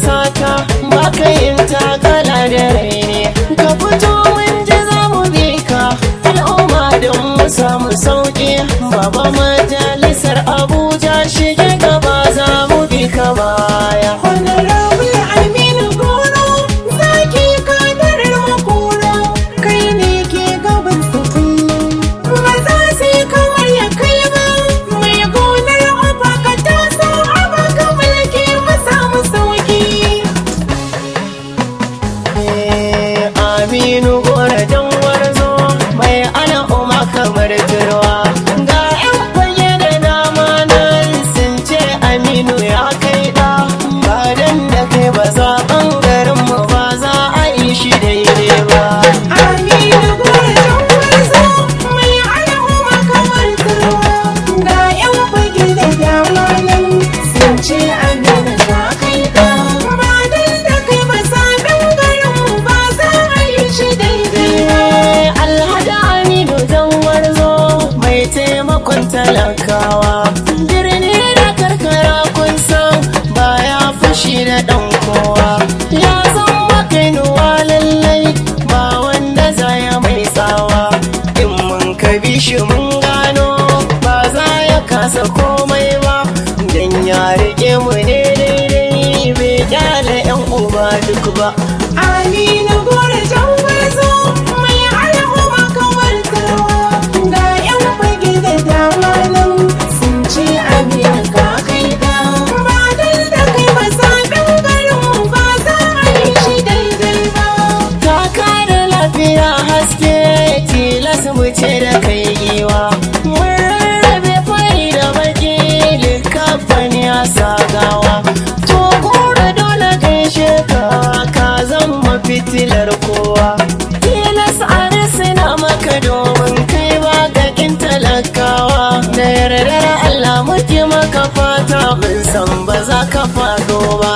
sata baka yin takala da rai ne ka fito mun ji za mu bi ka al'umma don mu samu sauki baba majalisar Abuja shige gaba za mu bi ka baya. Honorable Aminu Goro zaki kadarar makoro kai ne ke gaban su kullum ba za su yi kamar ya kai ba mai gonar ofa ka taso a baka mulki mu samu sauki. Aminu Goro dan warzo mai al'umma kamar turwa ga 'yan fage da dama nan sun ce Aminu ya kai da ba dan da kai ba zaɓen garinmu ba za a yi shi daidai ba. Aminu Goro dan warzo mai al'umma kamar turwa ga 'yan fage da dama nan sun ce Aminu ya kai da ba dan da kai ba zaɓen garinmu ba za a yi shi daidai ba. Alhaji Aminu dan warzo mai taimakon talakawa birni da karkara kun san baya fushi da ɗan kowa ya san makainuwa lallai ba wanda zaya mai tsawa in mun ka bi shi mun gano ba za ya kasa komai ba dan ya rike mu ne daidai bai kyale 'yan uba duk ba. Aminu Goro dan warzo mai al'umma kamar turwa ga 'yan fage da dama nan sun ce Aminu ka kai da ba dan da kai ba zaɓen garinmu ba za a yi shi daidai ba. Taka da lafiya haske tilas mu ce da kai giwa mun rarrabe fari da baki likafan ya sagawa to gora dole gaishe ka zama fitilar kowa tilas a risina maka domin kai ba gakin talakawa da yardar Allah muke maka fata mun san ba za ka faɗo ba.